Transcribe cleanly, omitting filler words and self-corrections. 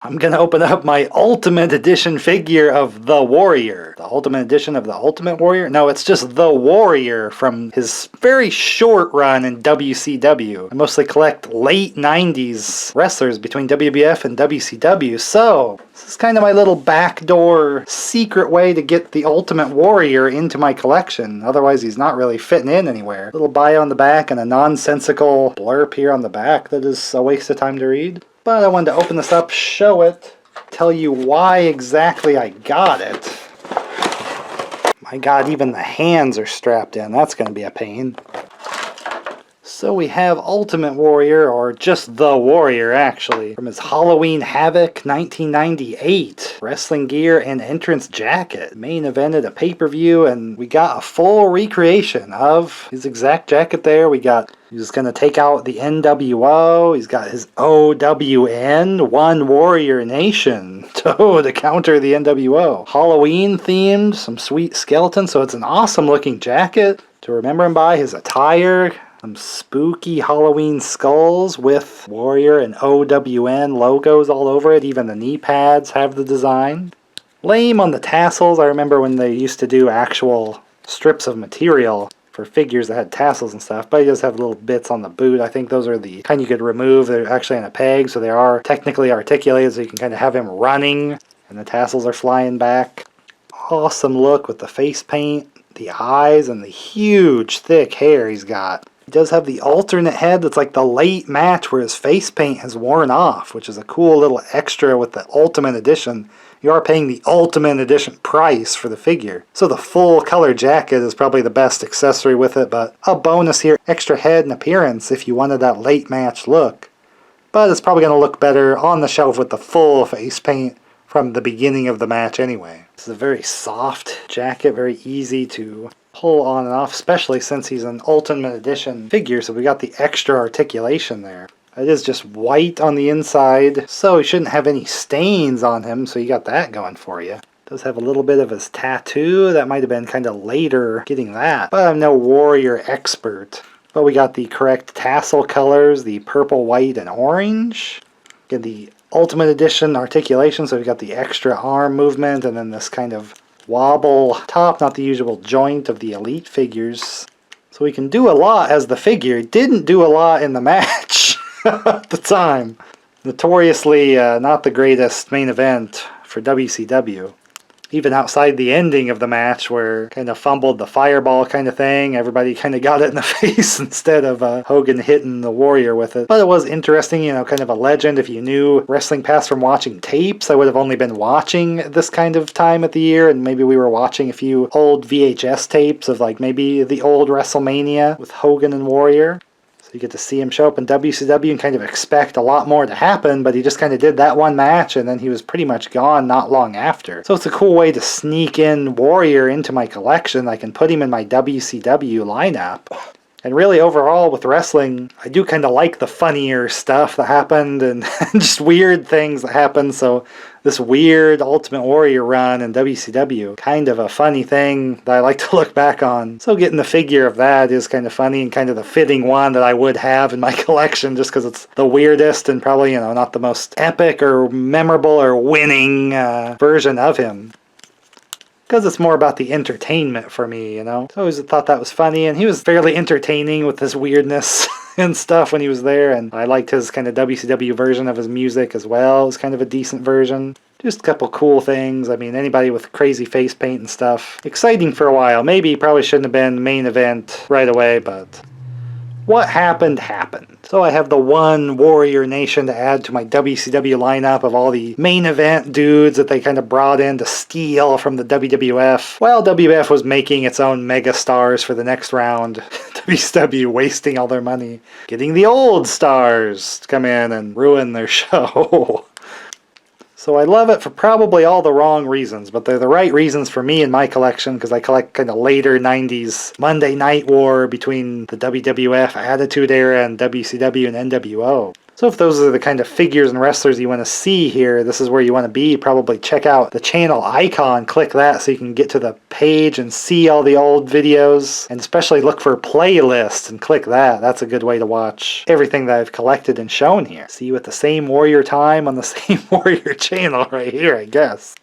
I'm gonna open up my Ultimate Edition figure of The Warrior. The Ultimate Edition of the Ultimate Warrior? No, it's just The Warrior from his very short run in WCW. I mostly collect late 90s wrestlers between WWF and WCW, so this is kind of my little backdoor secret way to get the Ultimate Warrior into my collection. Otherwise, he's not really fitting in anywhere. Little bio on the back and a nonsensical blurb here on the back that is a waste of time to read. But I wanted to open this up, show it, tell you why exactly I got it. My god, even the hands are strapped in. That's going to be a pain. So we have Ultimate Warrior, or just The Warrior actually, from his Halloween Havok 1998 wrestling gear and entrance jacket. Main evented a pay-per-view, and we got a full recreation of his exact jacket there. He's going to take out the NWO. He's got his oWn, One Warrior Nation, to counter the NWO. Halloween themed, some sweet skeletons, so it's an awesome looking jacket to remember him by. His attire, some spooky Halloween skulls with Warrior and oWn logos all over it. Even the knee pads have the design. Lame on the tassels. I remember when they used to do actual strips of material for figures that had tassels and stuff, but he does have little bits on the boot. I think those are the kind you could remove. They're actually in a peg, so they are technically articulated, so you can kind of have him running, and the tassels are flying back. Awesome look with the face paint, the eyes, and the huge thick hair he's got. He does have the alternate head that's like the late match where his face paint has worn off, which is a cool little extra with the Ultimate Edition. You are paying the Ultimate Edition price for the figure. So the full color jacket is probably the best accessory with it, but a bonus here, extra head and appearance if you wanted that late match look. But it's probably going to look better on the shelf with the full face paint from the beginning of the match anyway. This is a very soft jacket, very easy to pull on and off, especially since he's an Ultimate Edition figure, so we got the extra articulation there. It is just white on the inside, so he shouldn't have any stains on him, so you got that going for you. Does have a little bit of his tattoo. That might have been kind of later getting that, but I'm no Warrior expert. But we got the correct tassel colors, the purple, white, and orange. Get the Ultimate Edition articulation, so we've got the extra arm movement, and then this kind of wobble top, not the usual joint of the Elite figures. So we can do a lot as the figure. Didn't do a lot in the match at the time. Notoriously not the greatest main event for WCW. Even outside the ending of the match where kind of fumbled the fireball kind of thing, everybody kind of got it in the face instead of Hogan hitting the Warrior with it. But it was interesting, you know, kind of a legend. If you knew wrestling past from watching tapes, I would have only been watching this kind of time of the year, and maybe we were watching a few old VHS tapes of like maybe the old WrestleMania with Hogan and Warrior. So you get to see him show up in WCW and kind of expect a lot more to happen, but he just kind of did that one match and then he was pretty much gone not long after. So it's a cool way to sneak in Warrior into my collection. I can put him in my WCW lineup. And really overall with wrestling, I do kind of like the funnier stuff that happened and just weird things that happened. So this weird Ultimate Warrior run in WCW, kind of a funny thing that I like to look back on. So getting the figure of that is kind of funny and kind of the fitting one that I would have in my collection just because it's the weirdest and probably, you know, not the most epic or memorable or winning version of him. Because it's more about the entertainment for me, you know. I always thought that was funny, and he was fairly entertaining with his weirdness and stuff when he was there, and I liked his kind of WCW version of his music as well. It was kind of a decent version. Just a couple cool things. I mean, anybody with crazy face paint and stuff. Exciting for a while. Maybe probably shouldn't have been main event right away, but what happened, happened. So I have the One Warrior Nation to add to my WCW lineup of all the main event dudes that they kind of brought in to steal from the WWF. While WWF was making its own mega stars for the next round, WCW wasting all their money, getting the old stars to come in and ruin their show. So I love it for probably all the wrong reasons, but they're the right reasons for me in my collection because I collect kind of later 90s Monday Night War between the WWF Attitude Era and WCW and NWO. So if those are the kind of figures and wrestlers you want to see here, this is where you want to be. Probably check out the channel icon, click that so you can get to the page and see all the old videos, and especially look for playlists and click that. That's a good way to watch everything that I've collected and shown here. See you at the same Warrior time on the same Warrior channel right here, I guess.